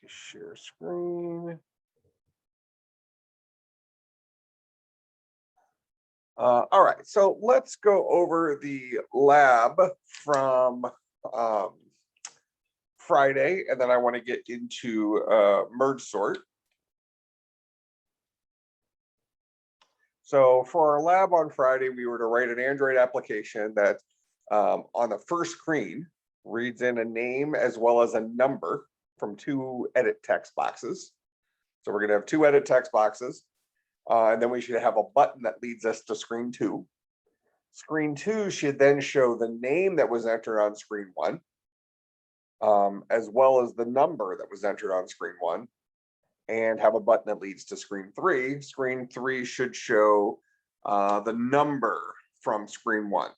Share screen. All right, so let's go over the lab from Friday, and then I want to get into merge sort. So for our lab on Friday, we were to write an Android application that on the first screen reads in a name as well as a number from two edit text boxes. So we're going to have two edit text boxes, and then we should have a button that leads us to screen 2. Screen 2 should then show the name that was entered on screen 1, as well as the number that was entered on screen 1, and have a button that leads to screen 3. Screen 3 should show the number from screen 1.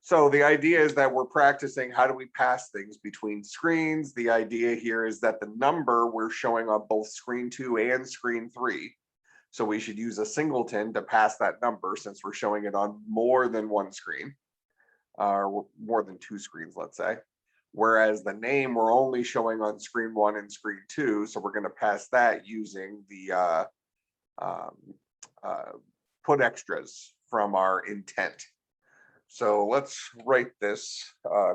So the idea is that we're practicing how do we pass things between screens. The idea here is that the number we're showing on both screen 2 and screen 3. So we should use a singleton to pass that number since we're showing it on more than one screen, or more than 2 screens, let's say. Whereas the name we're only showing on screen 1 and screen 2, so we're going to pass that using the put extras from our intent. So let's write this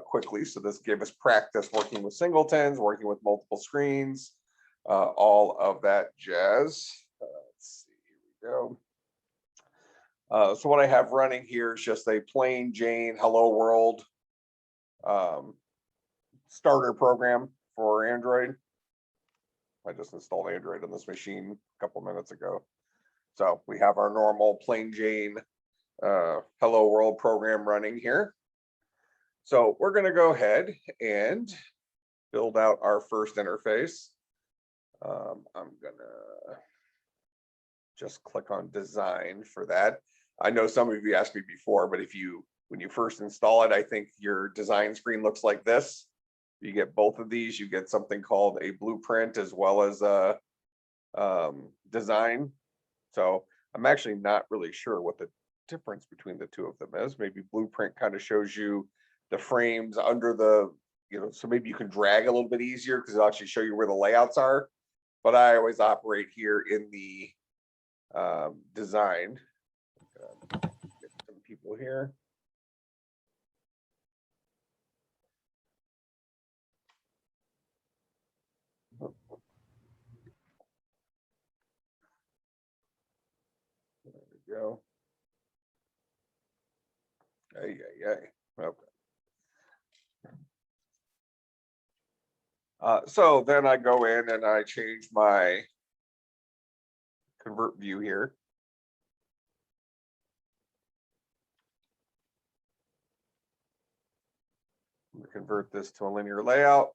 quickly. So this gave us practice working with singletons, working with multiple screens, all of that jazz. Let's see, here we go. So what I have running here is just a plain Jane Hello World starter program for Android. I just installed Android on this machine a couple minutes ago. So we have our normal plain Jane Hello World program running here. So we're going to go ahead and build out our first interface. I'm going to just click on design for that. I know some of you asked me before, but when you first install it, I think your design screen looks like this. You get both of these, you get something called a blueprint as well as a design. So I'm actually not really sure what the difference between the two of them is. Maybe blueprint kind of shows you the frames under the, so maybe you can drag a little bit easier because it'll actually show you where the layouts are. But I always operate here in the design. Get some people here. There we go. Okay. So then I go in and I change my convert view here. I'm going to convert this to a linear layout.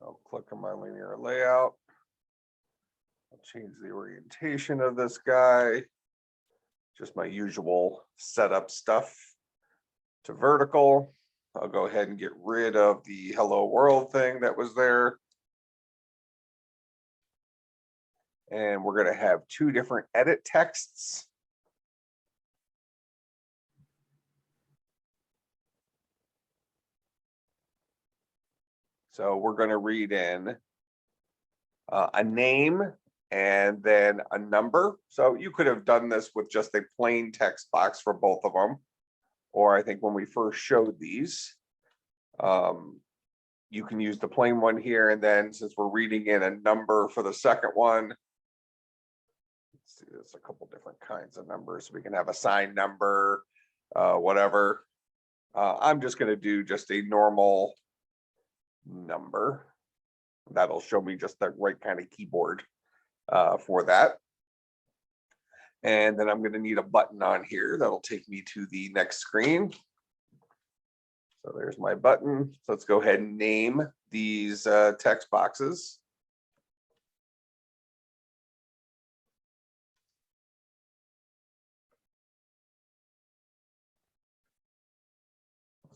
I'll click on my linear layout. I'll change the orientation of this guy. Just my usual setup stuff to vertical. I'll go ahead and get rid of the hello world thing that was there. And we're going to have 2 different edit texts. So we're going to read in a name and then a number. So you could have done this with just a plain text box for both of them. Or I think when we first showed these, you can use the plain one here. And then since we're reading in a number for the second one, let's see, there's a couple different kinds of numbers. We can have a signed number, whatever. I'm just going to do just a normal number. That'll show me just the right kind of keyboard for that. And then I'm going to need a button on here that'll take me to the next screen. So there's my button. So let's go ahead and name these text boxes.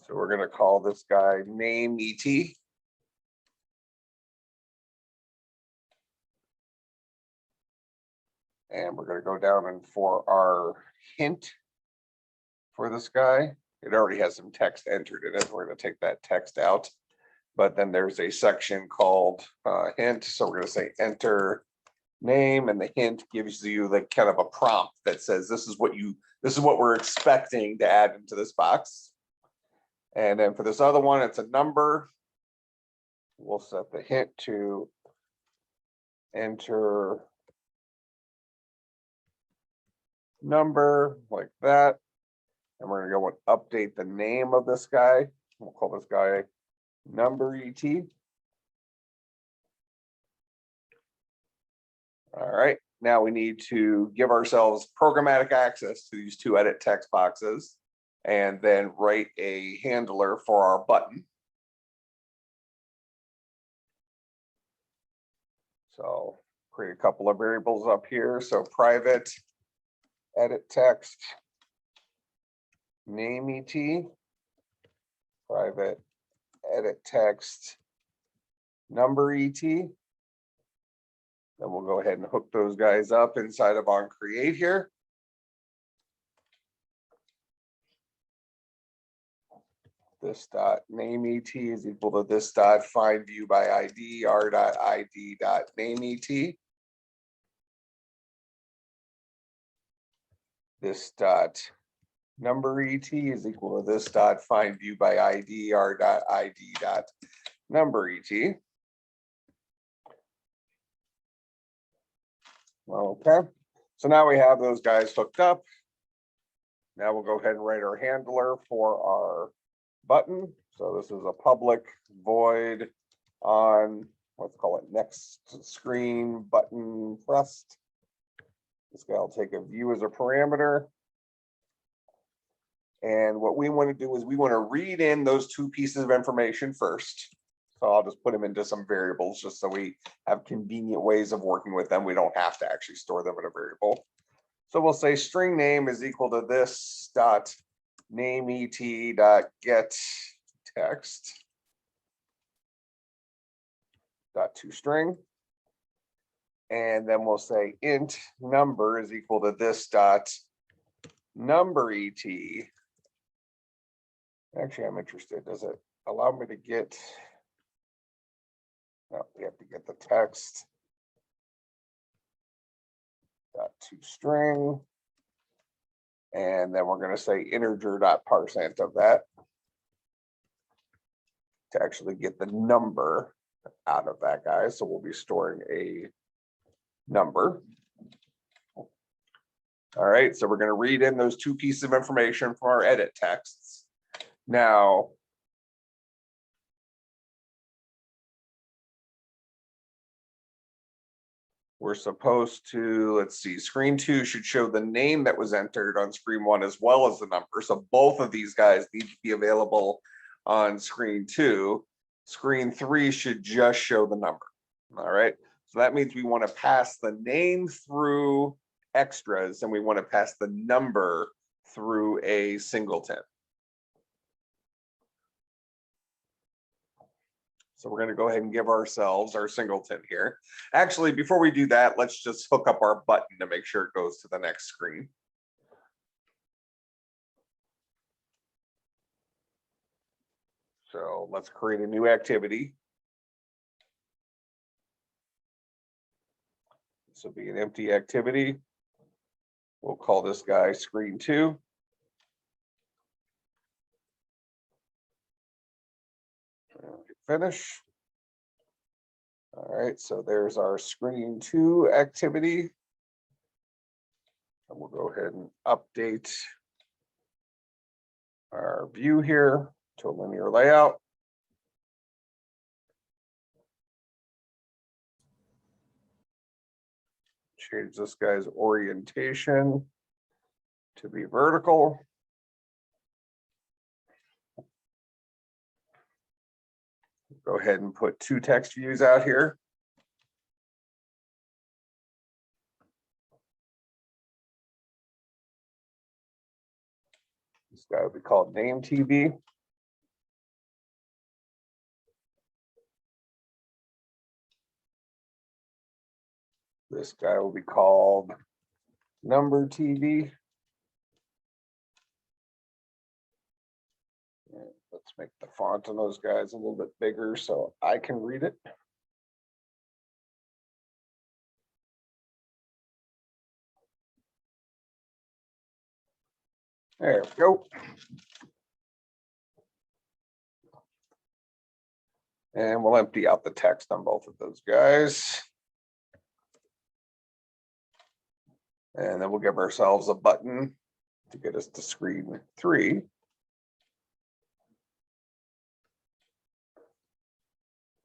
So we're going to call this guy name ET. And we're going to go down and for our hint for this guy, it already has some text entered in it. We're going to take that text out. But then there's a section called hint. So we're going to say enter name, and the hint gives you like kind of a prompt that says this is what we're expecting to add into this box. And then for this other one, it's a number. We'll set the hint to enter number like that. And we're going to go and update the name of this guy. We'll call this guy number ET. All right, now we need to give ourselves programmatic access to these two edit text boxes and then write a handler for our button. So create a couple of variables up here. So private edit text name ET, private edit text number ET. Then we'll go ahead and hook those guys up inside of onCreate here. This dot name ET is equal to this dot find view by ID, r dot ID dot name ET. This dot number ET is equal to this dot find view by ID, r dot ID dot number ET. Okay, so now we have those guys hooked up. Now we'll go ahead and write our handler for our button. So this is a public void on, let's call it next screen button pressed. This guy will take a view as a parameter. And what we want to do is we want to read in those two pieces of information first. So I'll just put them into some variables just so we have convenient ways of working with them. We don't have to actually store them in a variable. So we'll say string name is equal to this dot name ET dot get text dot toString. And then we'll say int number is equal to this dot number ET. Actually, I'm interested. Does it allow me to get? No, we have to get the text dot toString. And then we're going to say integer dot parseInt of that to actually get the number out of that guy. So we'll be storing a number. All right, so we're going to read in those two pieces of information from our edit texts. Now, we're supposed to, let's see, screen 2 should show the name that was entered on screen 1 as well as the number. So both of these guys need to be available on screen 2. Screen 3 should just show the number. All right, so that means we want to pass the name through extras and we want to pass the number through a singleton. So we're going to go ahead and give ourselves our singleton here. Actually, before we do that, let's just hook up our button to make sure it goes to the next screen. So let's create a new activity. This will be an empty activity. We'll call this guy screen 2. Finish. All right, so there's our screen 2 activity. And we'll go ahead and update our view here to a linear layout. Change this guy's orientation to be vertical. Go ahead and put 2 text views out here. This guy will be called name TV. This guy will be called number TV. Let's make the font on those guys a little bit bigger so I can read it. There we go. And we'll empty out the text on both of those guys. And then we'll give ourselves a button to get us to screen 3.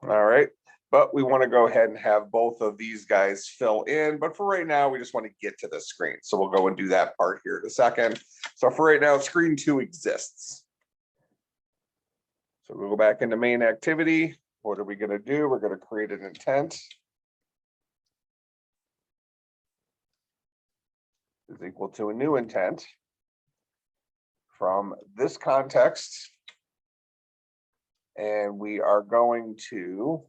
All right, but we want to go ahead and have both of these guys fill in. But for right now, we just want to get to the screen. So we'll go and do that part here in a second. So for right now, screen 2 exists. So we'll go back into main activity. What are we going to do? We're going to create an intent. Is equal to a new intent from this context. And we are going to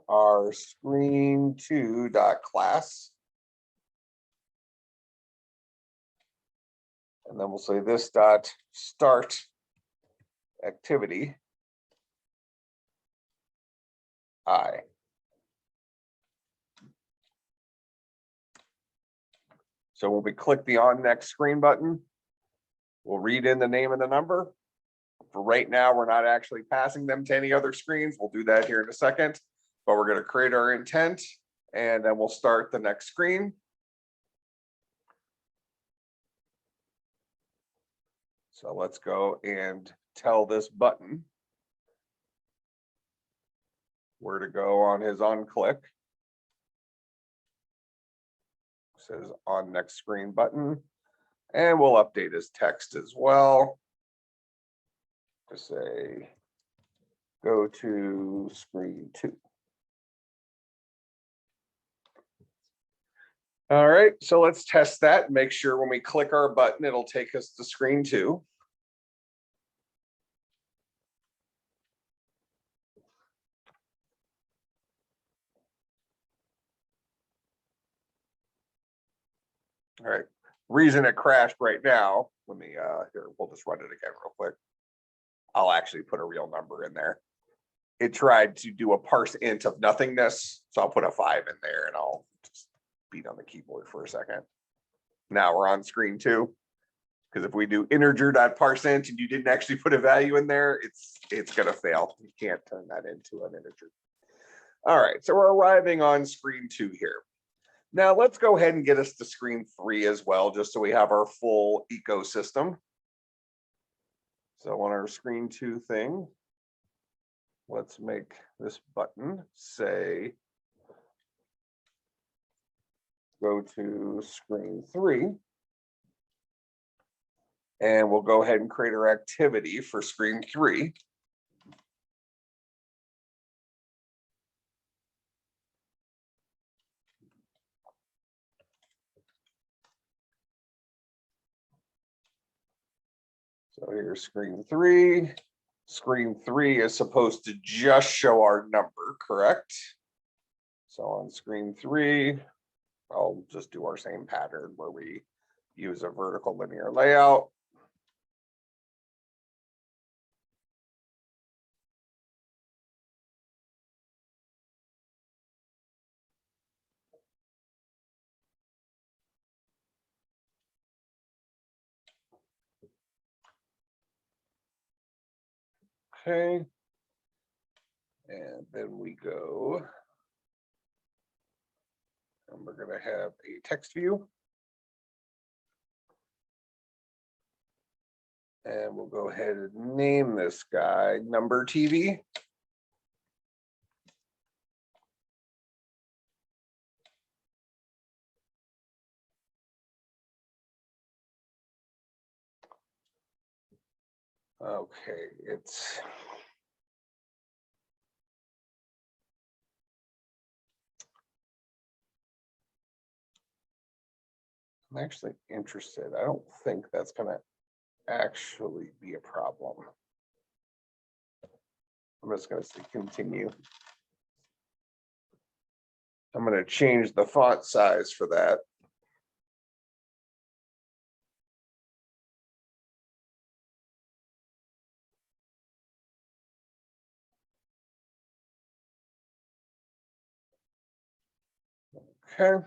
our screen2.class. And then we'll say this dot start activity I. So when we click the on next screen button, we'll read in the name and the number. For right now, we're not actually passing them to any other screens. We'll do that here in a second, but we're going to create our intent and then we'll start the next screen. So let's go and tell this button where to go on his on click. It says on next screen button, and we'll update his text as well to say go to screen 2. All right, so let's test that and make sure when we click our button, it'll take us to screen 2. All right, reason it crashed right now, let me, here, we'll just run it again real quick. I'll actually put a real number in there. It tried to do a parse int of nothingness, so I'll put a 5 in there and I'll just beat on the keyboard for a second. Now we're on screen 2, because if we do integer.parseInt and you didn't actually put a value in there, it's gonna fail. You can't turn that into an integer. All right, so we're arriving on screen 2 here. Now let's go ahead and get us to screen 3 as well, just so we have our full ecosystem. So on our screen 2 thing, let's make this button say go to screen 3. And we'll go ahead and create our activity for screen 3. So here's screen 3. Screen 3 is supposed to just show our number, correct? So on screen 3, I'll just do our same pattern where we use a vertical linear layout. Okay. And then we go, and we're going to have a text view. And we'll go ahead and name this guy Number TV. Okay, I'm actually interested. I don't think that's going to actually be a problem. I'm just going to say continue. I'm going to change the font size for that. Okay.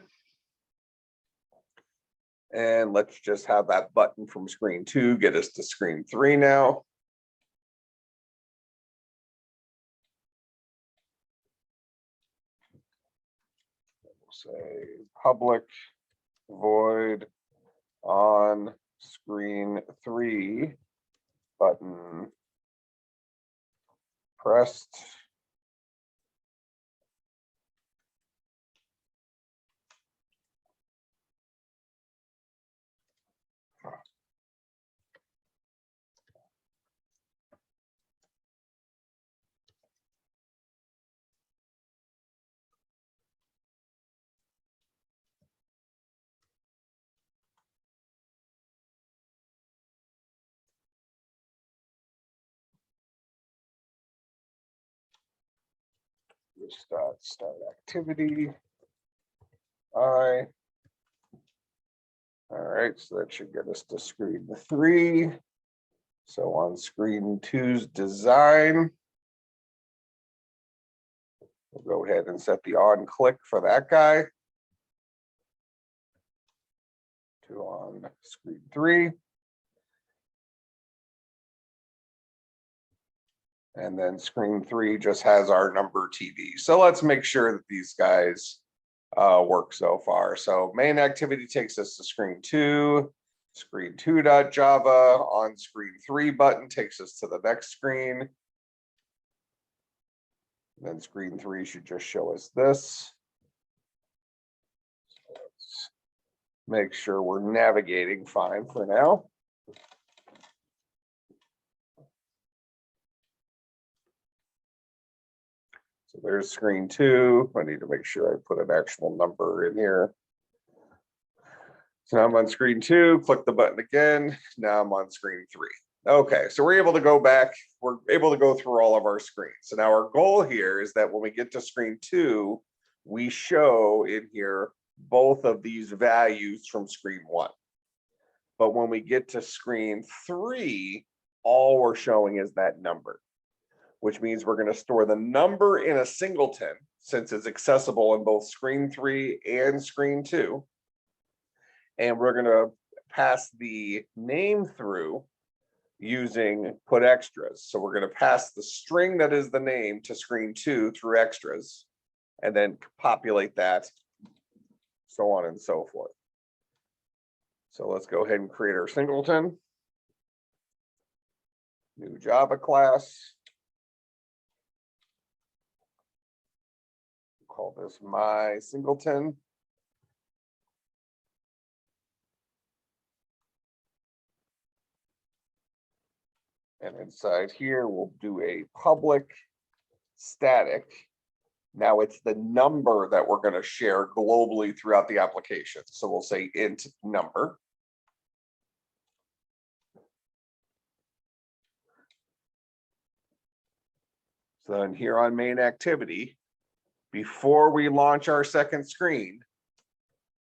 And let's just have that button from screen 2 get us to screen 3 now. We'll say public void on screen 3 button pressed. Start activity. All right, so that should get us to screen 3. So on screen 2's design, we'll go ahead and set the on click for that guy to on screen 3. And then screen 3 just has our number TV. So let's make sure that these guys work so far. So main activity takes us to screen 2, screen 2.java, on screen 3 button takes us to the next screen. And then screen 3 should just show us this. So let's make sure we're navigating fine for now. So there's screen 2. I need to make sure I put an actual number in here. So now I'm on screen 2, click the button again. Now I'm on screen 3. Okay, so we're able to go back. We're able to go through all of our screens. So now our goal here is that when we get to screen 2, we show in here both of these values from screen 1. But when we get to screen 3, all we're showing is that number, which means we're going to store the number in a singleton since it's accessible in both screen 3 and screen 2. And we're going to pass the name through using put extras. So we're going to pass the string that is the name to screen 2 through extras and then populate that, so on and so forth. So let's go ahead and create our singleton. New Java class. Call this my singleton. And inside here, we'll do a public static. Now it's the number that we're going to share globally throughout the application. So we'll say int number. So then here on main activity, before we launch our second screen,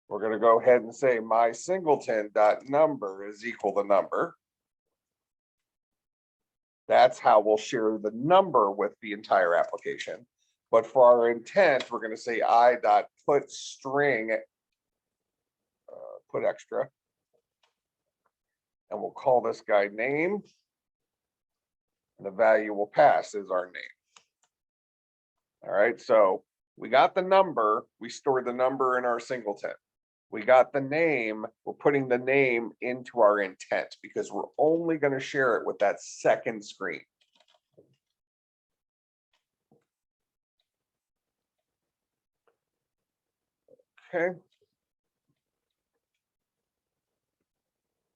we're going to go ahead and say my singleton.number is equal to number. That's how we'll share the number with the entire application. But for our intent, we're going to say I.put string, put extra. And we'll call this guy name. And the value we'll pass is our name. All right, so we got the number. We stored the number in our singleton. We got the name. We're putting the name into our intent because we're only going to share it with that second screen. Okay.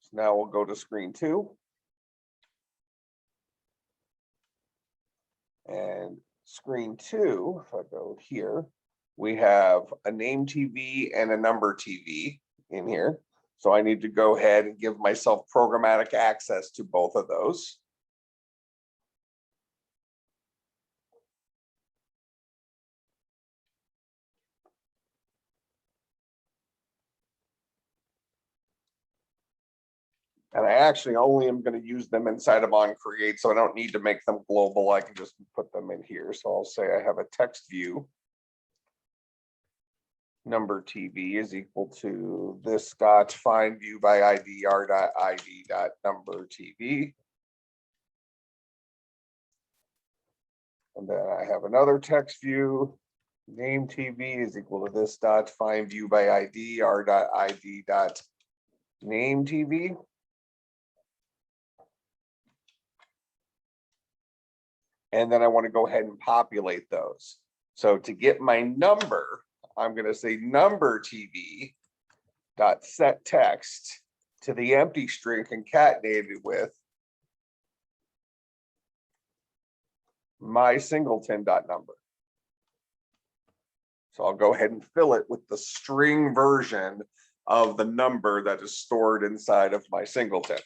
So now we'll go to screen 2. And screen 2, if I go here, we have a name TV and a number TV in here. So I need to go ahead and give myself programmatic access to both of those. And I actually only am going to use them inside of onCreate, so I don't need to make them global. I can just put them in here. So I'll say I have a text view. number TV is equal to this dot find view by ID r dot ID dot number TV. And then I have another text view. Name TV is equal to this dot find view by ID r dot ID dot name TV. And then I want to go ahead and populate those. So to get my number, I'm going to say number TV dot set text to the empty string concatenated with my singleton dot number. So I'll go ahead and fill it with the string version of the number that is stored inside of my singleton.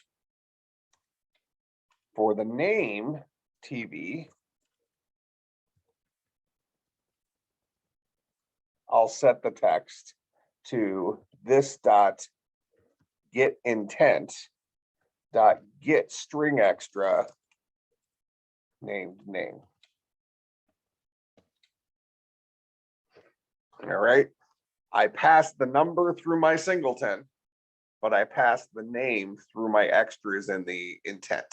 For the name TV, I'll set the text to this dot get intent dot get string extra named name. All right, I passed the number through my singleton, but I passed the name through my extras in the intent.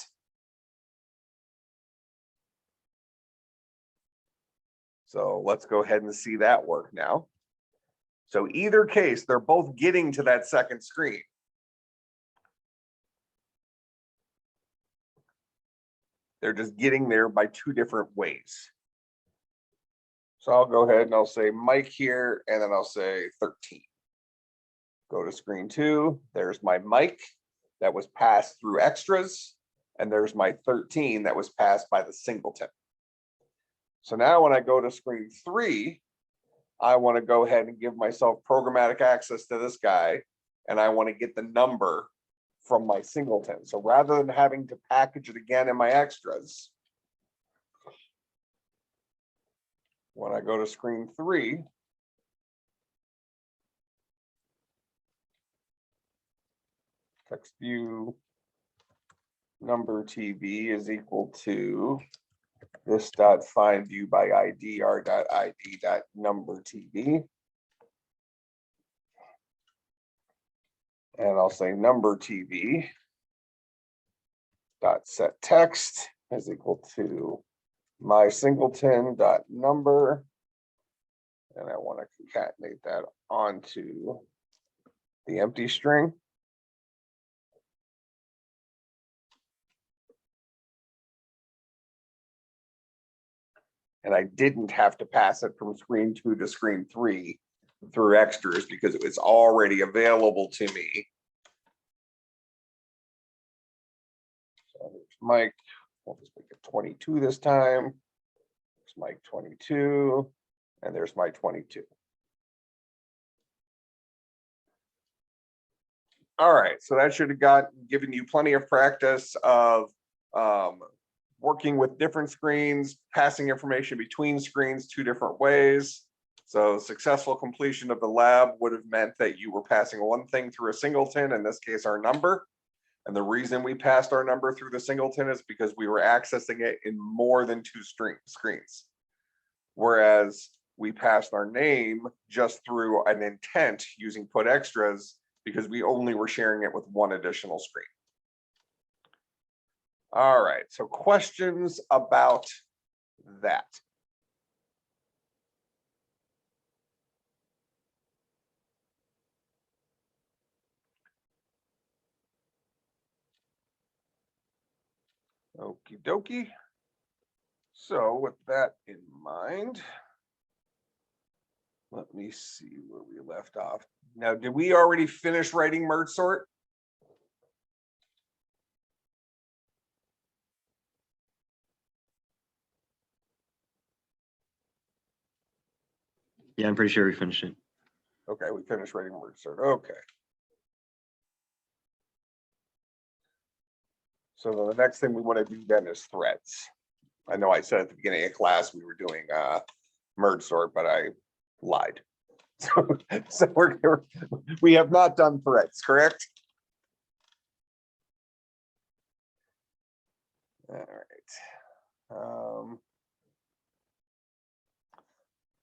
So let's go ahead and see that work now. So either case, they're both getting to that second screen. They're just getting there by two different ways. So I'll go ahead and I'll say Mike here, and then I'll say 13. Go to screen 2. There's my Mike that was passed through extras, and there's my 13 that was passed by the singleton. So now when I go to screen 3, I want to go ahead and give myself programmatic access to this guy, and I want to get the number from my singleton. So rather than having to package it again in my extras, when I go to screen 3, text view number TV is equal to this dot find view by ID r dot ID dot number TV. And I'll say number TV dot set text is equal to my singleton dot number. And I want to concatenate that onto the empty string. And I didn't have to pass it from screen 2 to screen 3 through extras because it was already available to me. So there's Mike, we'll just make it 22 this time. There's Mike 22, and there's my 22. All right, so that should have given you plenty of practice of working with different screens, passing information between screens 2 different ways. So successful completion of the lab would have meant that you were passing one thing through a singleton, in this case, our number. And the reason we passed our number through the singleton is because we were accessing it in more than 2 screens. Whereas we passed our name just through an intent using put extras because we only were sharing it with one additional screen. All right, so questions about that? Okie dokie. So with that in mind, let me see where we left off. Now, did we already finish writing merge sort? Yeah, I'm pretty sure we finished it. Okay, we finished writing merge sort. Okay. So the next thing we want to do then is threads. I know I said at the beginning of class we were doing merge sort, but I lied. So we have not done threads, correct? All right.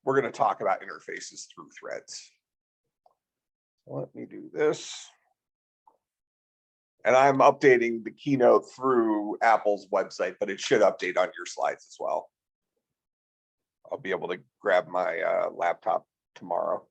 We're going to talk about interfaces through threads. let me do this. And I'm updating the keynote through Apple's website, but it should update on your slides as well. I'll be able to grab my laptop tomorrow.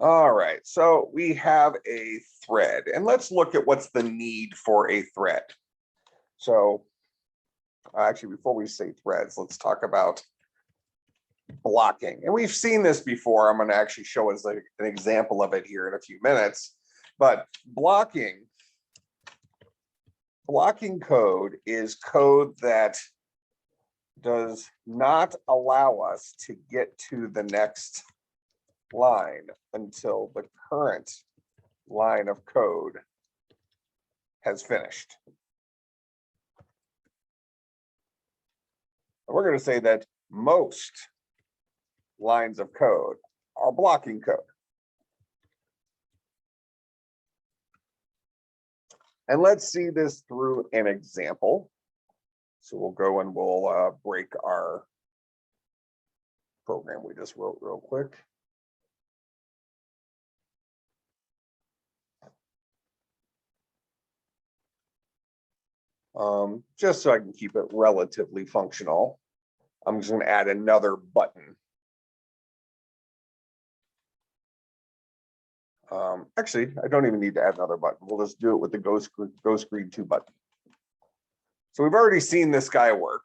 All right, so we have a thread, and let's look at what's the need for a thread. So actually, before we say threads, let's talk about blocking. And we've seen this before. I'm going to actually show us like an example of it here in a few minutes. But blocking code is code that does not allow us to get to the next line until the current line of code has finished. And we're going to say that most lines of code are blocking code. And let's see this through an example. So we'll go and we'll break our program we just wrote real quick. Just so I can keep it relatively functional, I'm just going to add another button. Actually, I don't even need to add another button. We'll just do it with the Go Screen 2 button. So we've already seen this guy work.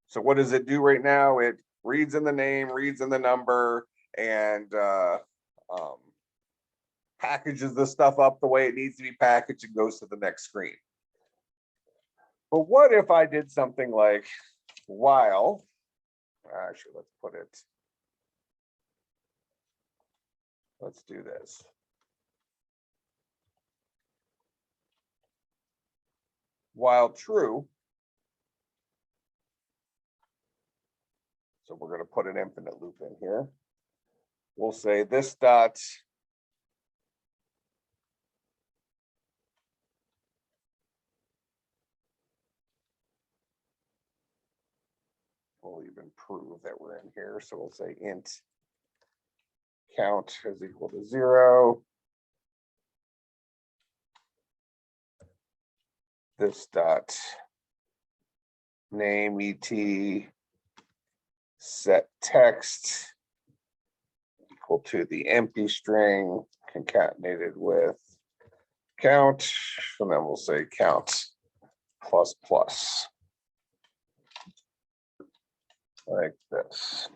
So what does it do right now? It reads in the name, reads in the number, and packages the stuff up the way it needs to be packaged and goes to the next screen. But what if I did something like while, actually, let's do this. While true, so we're going to put an infinite loop in here. We'll say this dot we'll even prove that we're in here. So we'll say int count is equal to 0. This dot name et set text equal to the empty string concatenated with count, and then we'll say count plus plus like this.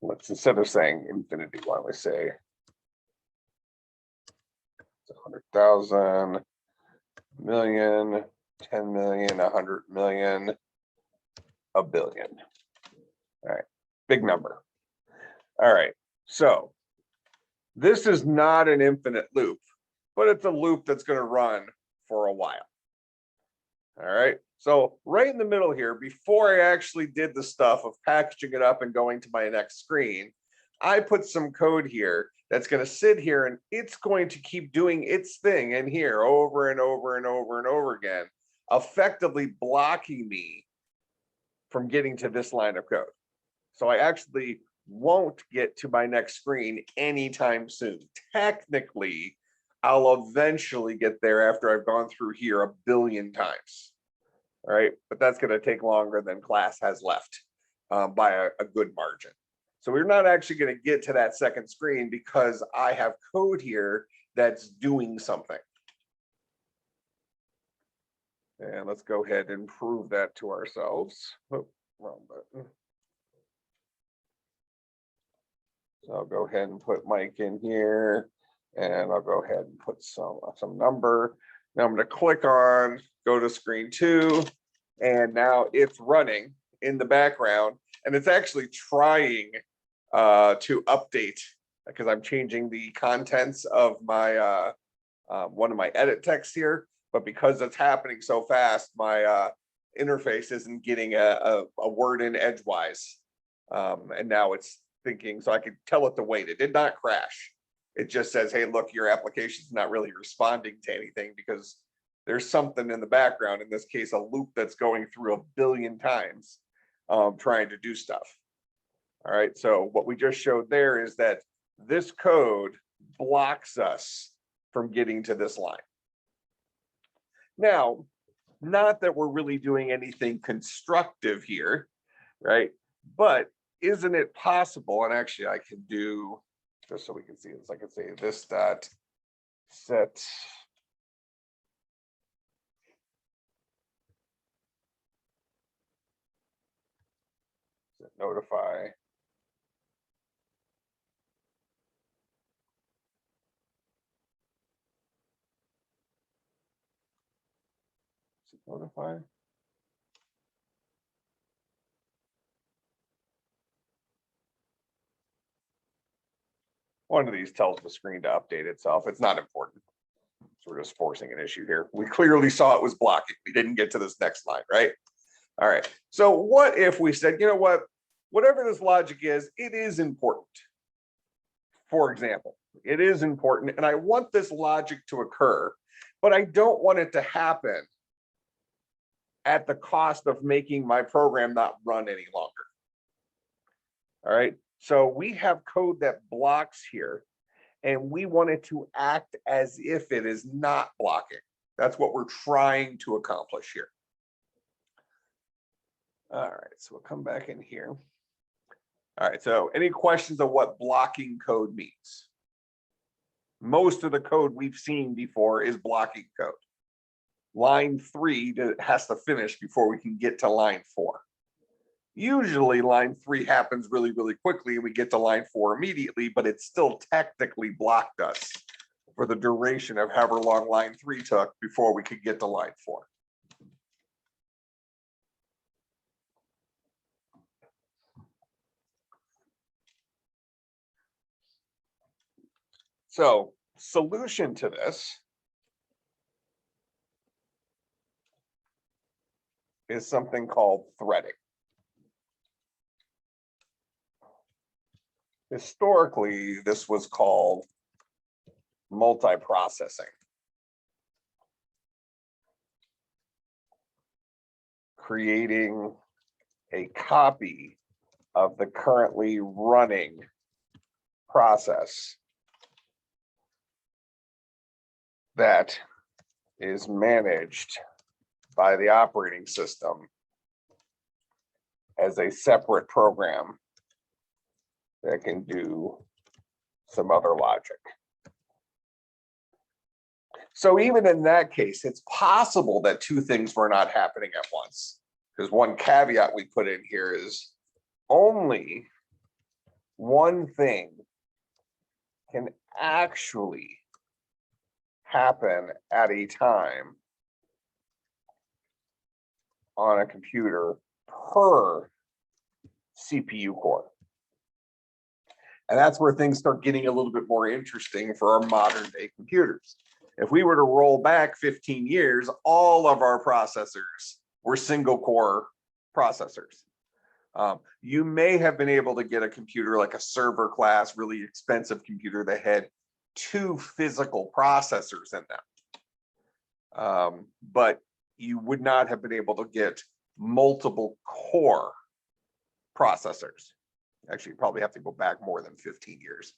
Let's, instead of saying infinity, why don't we say 100,000, million, 10 million, 100 million, a billion. All right, big number. All right, so this is not an infinite loop, but it's a loop that's going to run for a while. All right, so right in the middle here, before I actually did the stuff of packaging it up and going to my next screen, I put some code here that's going to sit here and it's going to keep doing its thing in here over and over and over and over again, effectively blocking me from getting to this line of code. So I actually won't get to my next screen anytime soon. Technically, I'll eventually get there after I've gone through here a billion times. All right, but that's going to take longer than class has left by a good margin. So we're not actually going to get to that second screen because I have code here that's doing something. And let's go ahead and prove that to ourselves. Oh, wrong button. So I'll go ahead and put Mike in here, and I'll go ahead and put some number. Now I'm going to click on go to screen 2, and now it's running in the background, and it's actually trying to update because I'm changing the contents of my one of my edit texts here, but because it's happening so fast, my interface isn't getting a word in edgewise. And now it's thinking, so I could tell it to wait. It did not crash. It just says, hey, look, your application's not really responding to anything because there's something in the background, in this case, a loop that's going through 1 billion times trying to do stuff. All right, so what we just showed there is that this code blocks us from getting to this line. Now, not that we're really doing anything constructive here, right? But isn't it possible, and actually I can do, just so we can see this, I can say this dot set notify notify. One of these tells the screen to update itself. It's not important. So we're just forcing an issue here. We clearly saw it was blocking. We didn't get to this next line, right? All right. So what if we said, you know what, whatever this logic is, it is important. For example, it is important, and I want this logic to occur, but I don't want it to happen at the cost of making my program not run any longer. All right. So we have code that blocks here, and we want it to act as if it is not blocking. That's what we're trying to accomplish here. All right, so we'll come back in here. All right, so any questions on what blocking code means? Most of the code we've seen before is blocking code. Line 3 has to finish before we can get to line 4. Usually line 3 happens really, really quickly and we get to line 4 immediately, but it still technically blocked us for the duration of however long line 3 took before we could get to line 4. So, solution to this is something called threading. Historically, this was called multiprocessing. Creating a copy of the currently running process that is managed by the operating system as a separate program that can do some other logic. So even in that case, it's possible that two things were not happening at once. Because one caveat we put in here is only one thing can actually happen at a time on a computer per CPU core. And that's where things start getting a little bit more interesting for our modern day computers. If we were to roll back 15 years, all of our processors were single core processors. You may have been able to get a computer like a server class, really expensive computer that had 2 physical processors in them. But you would not have been able to get multiple core processors. Actually, you probably have to go back more than 15 years.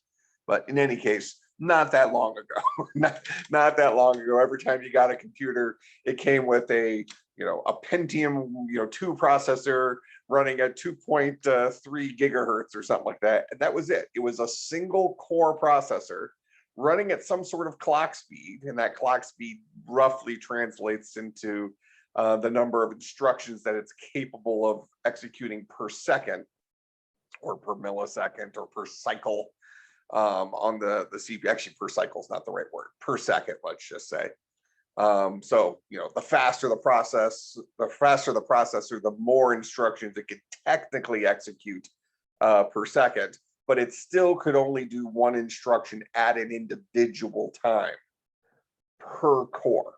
But in any case, not that long ago. not that long ago. Every time you got a computer, it came with a Pentium 2 processor running at 2.3 gigahertz or something like that. And that was it. It was a single core processor running at some sort of clock speed, and that clock speed roughly translates into the number of instructions that it's capable of executing per second, or per millisecond, or per cycle on the CPU. Actually, per cycle is not the right word. Per second, let's just say. So the faster the processor, the more instructions it could technically execute per second. But it still could only do one instruction at an individual time. per core,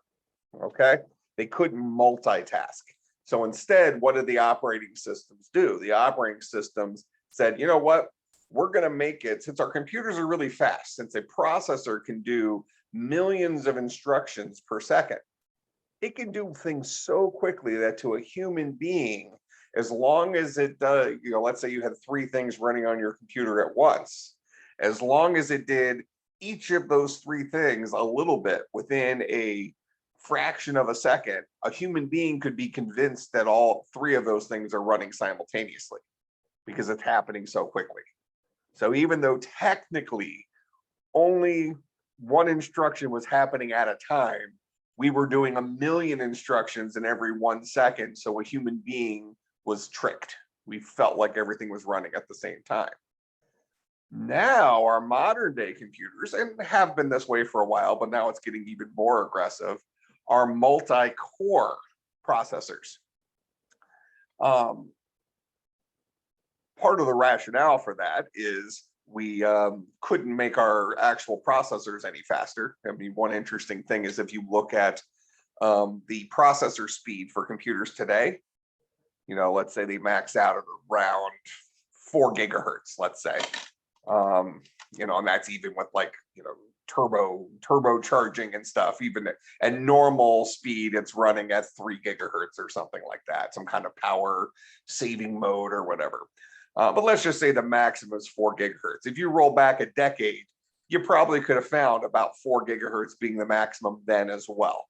okay? They couldn't multitask. So instead, what did the operating systems do? The operating systems said, you know what? We're going to make it, since our computers are really fast, since a processor can do millions of instructions per second, it can do things so quickly that to a human being, as long as it does, let's say you had 3 things running on your computer at once, as long as it did each of those 3 things a little bit within a fraction of a second, a human being could be convinced that all 3 of those things are running simultaneously because it's happening so quickly. So even though technically only one instruction was happening at a time, we were doing 1,000,000 instructions in every 1 second. So a human being was tricked. We felt like everything was running at the same time. Now our modern day computers, and have been this way for a while, but now it's getting even more aggressive, are multi-core processors. Part of the rationale for that is we couldn't make our actual processors any faster. I mean, one interesting thing is if you look at the processor speed for computers today, let's say they max out at around 4 gigahertz, let's say. And that's even with turbocharging and stuff. Even at normal speed, it's running at 3 gigahertz or something like that, some kind of power saving mode or whatever. But let's just say the maximum is 4 gigahertz. If you roll back a decade, you probably could have found about 4 gigahertz being the maximum then as well,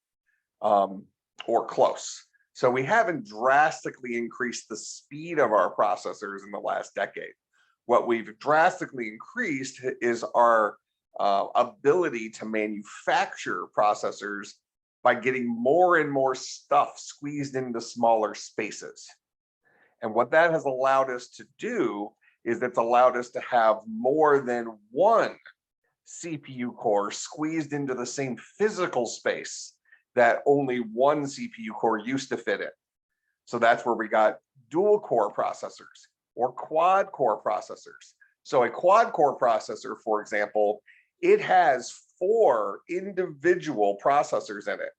or close. So we haven't drastically increased the speed of our processors in the last decade. What we've drastically increased is our ability to manufacture processors by getting more and more stuff squeezed into smaller spaces. And what that has allowed us to do is it's allowed us to have more than one CPU core squeezed into the same physical space that only one CPU core used to fit in. So that's where we got dual core processors or quad core processors. So a quad core processor, for example, it has 4 individual processors in it.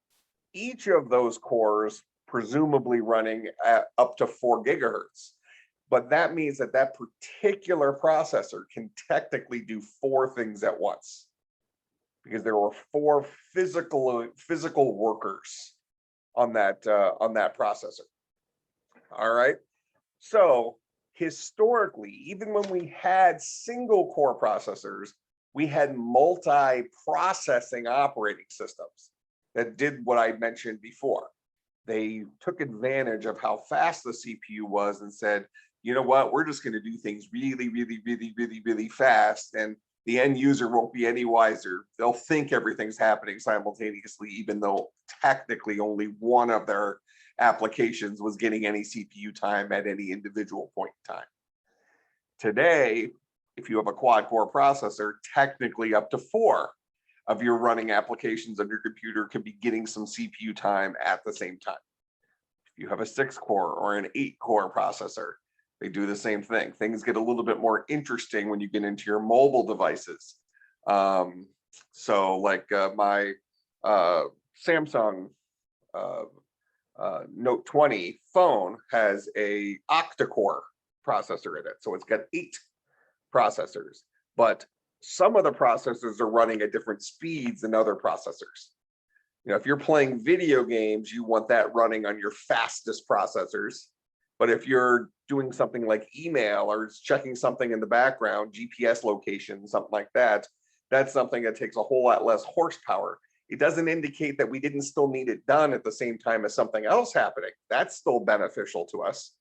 Each of those cores presumably running at up to 4 gigahertz. But that means that that particular processor can technically do 4 things at once, because there were 4 physical workers on that processor. All right. So historically, even when we had single core processors, we had multi-processing operating systems that did what I mentioned before. They took advantage of how fast the CPU was and said, you know what, we're just going to do things really, really, really, really, really fast. And the end user won't be any wiser. They'll think everything's happening simultaneously, even though technically only one of their applications was getting any CPU time at any individual point in time. Today, if you have a quad core processor, technically up to 4 of your running applications on your computer can be getting some CPU time at the same time. If you have a 6 core or an 8 core processor, they do the same thing. Things get a little bit more interesting when you get into your mobile devices. So like my Samsung Note 20 phone has a octa-core processor in it. So it's got 8 processors, but some of the processors are running at different speeds than other processors. If you're playing video games, you want that running on your fastest processors. But if you're doing something like email or checking something in the background, GPS location, something like that, that's something that takes a whole lot less horsepower. It doesn't indicate that we didn't still need it done at the same time as something else happening. That's still beneficial to us,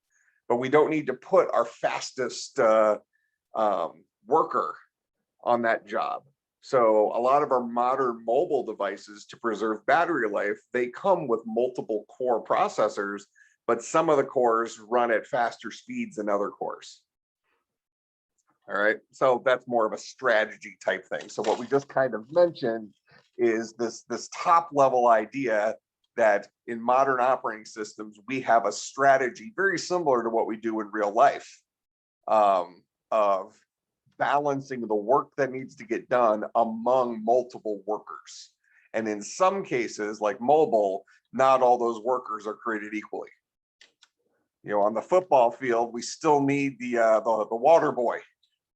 but we don't need to put our fastest worker on that job. So a lot of our modern mobile devices, to preserve battery life, they come with multiple core processors, but some of the cores run at faster speeds than other cores. All right, so that's more of a strategy type thing. So what we just kind of mentioned is this top level idea that in modern operating systems, we have a strategy very similar to what we do in real life, of balancing the work that needs to get done among multiple workers. And in some cases, like mobile, not all those workers are created equally. On the football field, we still need the water boy,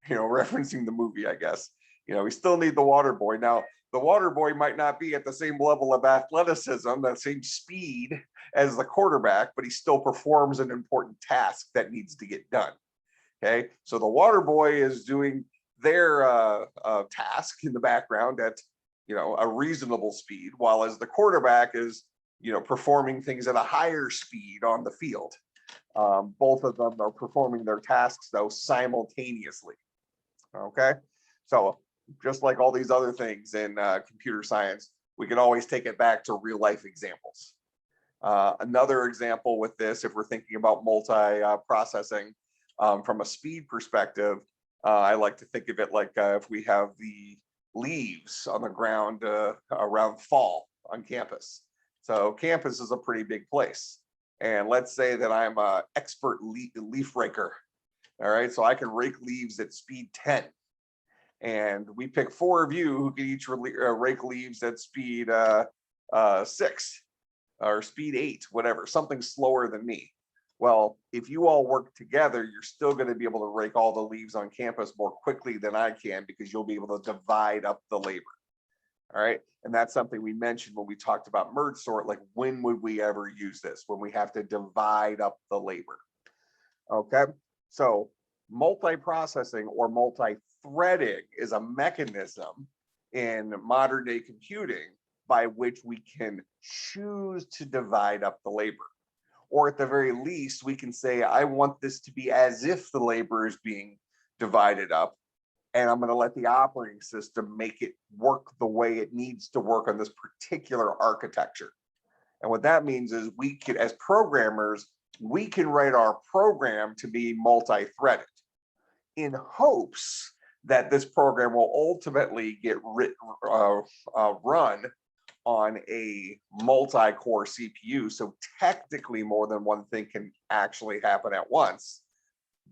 referencing the movie, I guess. We still need the water boy. Now, the water boy might not be at the same level of athleticism, the same speed as the quarterback, but he still performs an important task that needs to get done. Okay, so the water boy is doing their task in the background at a reasonable speed, while as the quarterback is performing things at a higher speed on the field. Both of them are performing their tasks though simultaneously. Okay, so just like all these other things in computer science, we can always take it back to real life examples. Another example with this, if we're thinking about multi-processing from a speed perspective, I like to think of it like if we have the leaves on the ground around fall on campus. So campus is a pretty big place. And let's say that I'm an expert leaf raker. All right, so I can rake leaves at speed 10. And we pick 4 of you who can each rake leaves at speed 6 or speed 8, whatever, something slower than me. Well, if you all work together, you're still going to be able to rake all the leaves on campus more quickly than I can, because you'll be able to divide up the labor. All right. And that's something we mentioned when we talked about merge sort, like when would we ever use this? When we have to divide up the labor. Okay. So multi-processing or multi-threading is a mechanism in modern day computing by which we can choose to divide up the labor. Or at the very least, we can say, I want this to be as if the labor is being divided up, and I'm going to let the operating system make it work the way it needs to work on this particular architecture. And what that means is we can, as programmers, we can write our program to be multi-threaded in hopes that this program will ultimately get run on a multi-core CPU. So technically more than one thing can actually happen at once.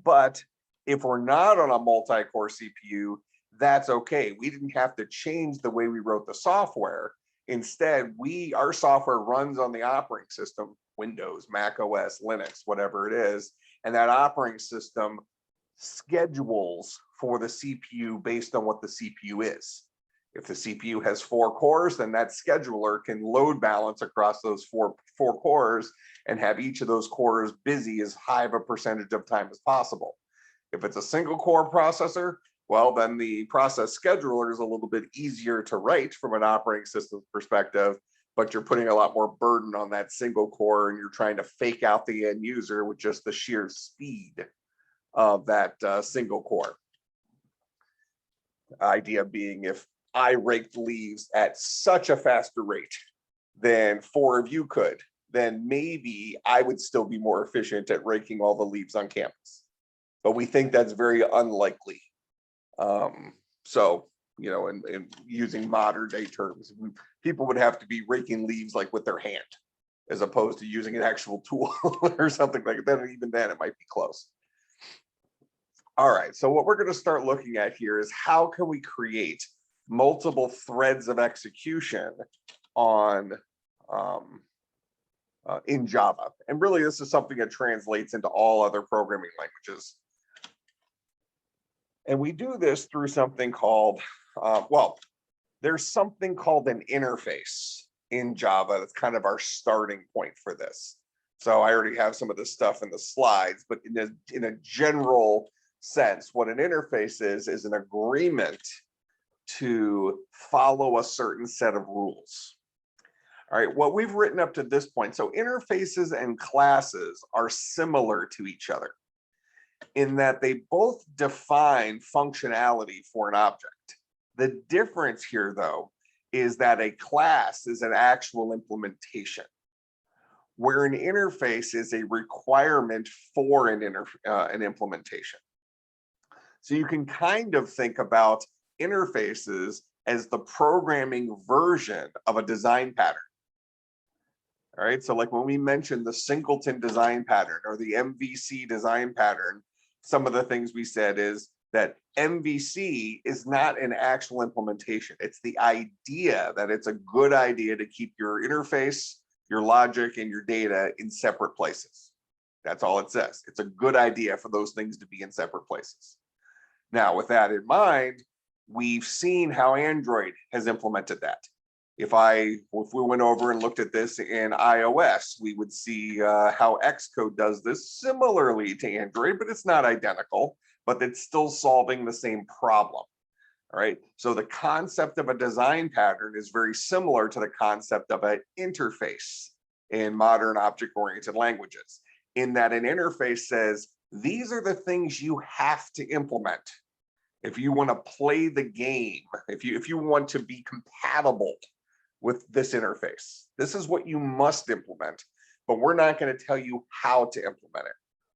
But if we're not on a multi-core CPU, that's okay. We didn't have to change the way we wrote the software. Instead, our software runs on the operating system, Windows, Mac OS, Linux, whatever it is, and that operating system schedules for the CPU based on what the CPU is. If the CPU has 4 cores, then that scheduler can load balance across those four cores and have each of those cores busy as high of a percentage of time as possible. If it's a single core processor, well, then the process scheduler is a little bit easier to write from an operating system perspective, but you're putting a lot more burden on that single core, and you're trying to fake out the end user with just the sheer speed of that single core. Idea being, if I raked leaves at such a faster rate than 4 of you could, then maybe I would still be more efficient at raking all the leaves on campus. But we think that's very unlikely. So, in using modern day terms, people would have to be raking leaves like with their hand, as opposed to using an actual tool or something like that. And even then, it might be close. All right, so what we're going to start looking at here is how can we create multiple threads of execution on in Java. And really, this is something that translates into all other programming languages. And we do this through something called, there's something called an interface in Java. That's kind of our starting point for this. So I already have some of this stuff in the slides, but in a general sense, what an interface is an agreement to follow a certain set of rules. All right, what we've written up to this point, so interfaces and classes are similar to each other in that they both define functionality for an object. The difference here, though, is that a class is an actual implementation, where an interface is a requirement for an implementation. So you can kind of think about interfaces as the programming version of a design pattern. All right, so like when we mentioned the singleton design pattern or the MVC design pattern, some of the things we said is that MVC is not an actual implementation. It's the idea that it's a good idea to keep your interface, your logic, and your data in separate places. That's all it says. It's a good idea for those things to be in separate places. Now, with that in mind, we've seen how Android has implemented that. If we went over and looked at this in iOS, we would see how Xcode does this similarly to Android, but it's not identical, but it's still solving the same problem. All right. So the concept of a design pattern is very similar to the concept of an interface in modern object-oriented languages, in that an interface says, these are the things you have to implement if you want to play the game, if you want to be compatible with this interface. This is what you must implement, but we're not going to tell you how to implement it.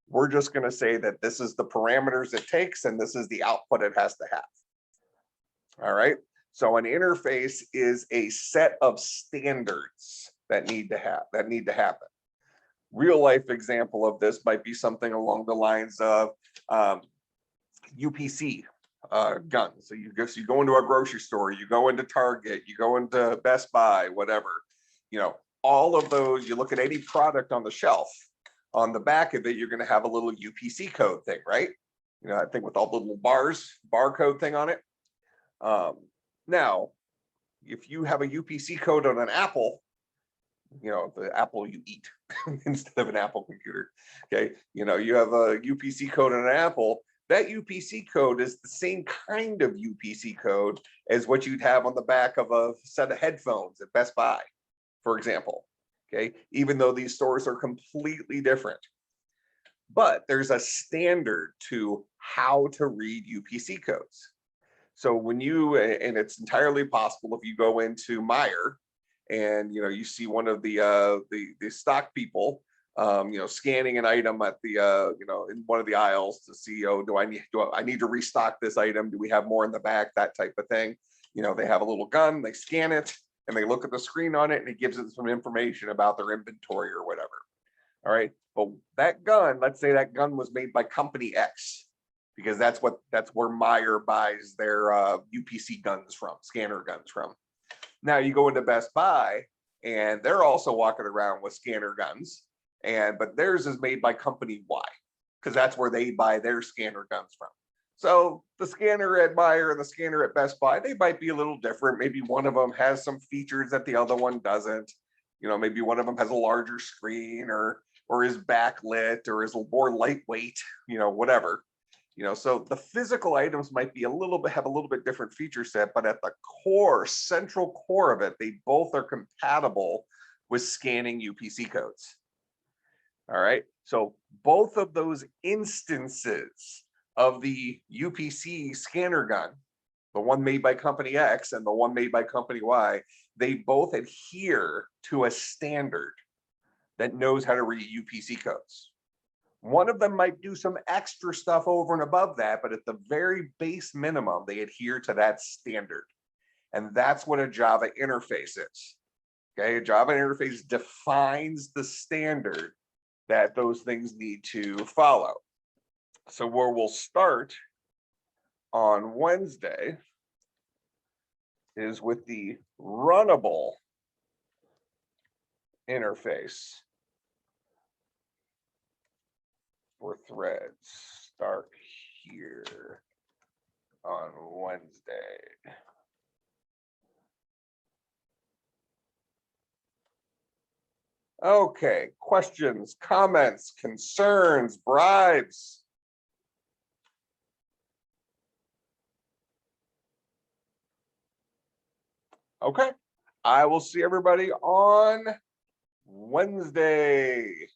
We're just going to say that this is the parameters it takes and this is the output it has to have. All right. So an interface is a set of standards that need to happen. Real life example of this might be something along the lines of UPC guns. So you go into a grocery store, you go into Target, you go into Best Buy, whatever. All of those. You look at any product on the shelf. On the back of it, you're going to have a little UPC code thing, right? I think with all the little barcode thing on it. Now, if you have a UPC code on an Apple, the Apple you eat instead of an Apple computer, okay? You have a UPC code on an Apple. That UPC code is the same kind of UPC code as what you'd have on the back of a set of headphones at Best Buy, for example. Okay, even though these stores are completely different, but there's a standard to how to read UPC codes. So when and it's entirely possible if you go into Meijer and you see one of the stock people scanning an item at the in one of the aisles to see, do I need to restock this item? Do we have more in the back? That type of thing. They have a little gun, they scan it, and they look at the screen on it, and it gives it some information about their inventory or whatever. All right. But that gun, let's say that gun was made by company X, because that's where Meijer buys their UPC guns from, scanner guns from. Now you go into Best Buy, and they're also walking around with scanner guns, but theirs is made by company Y, because that's where they buy their scanner guns from. So the scanner at Meijer and the scanner at Best Buy, they might be a little different. Maybe one of them has some features that the other one doesn't. Maybe one of them has a larger screen or is backlit or is more lightweight, whatever. So the physical items might be have a little bit different feature set, but at the central core of it, they both are compatible with scanning UPC codes. All right. So both of those instances of the UPC scanner gun, the one made by company X and the one made by company Y, they both adhere to a standard that knows how to read UPC codes. One of them might do some extra stuff over and above that, but at the very base minimum, they adhere to that standard. And that's what a Java interface is. Okay, a Java interface defines the standard that those things need to follow. So where we'll start on Wednesday is with the Runnable Interface for threads. Start here on Wednesday. Okay, questions, comments, concerns, bribes? Okay, I will see everybody on Wednesday.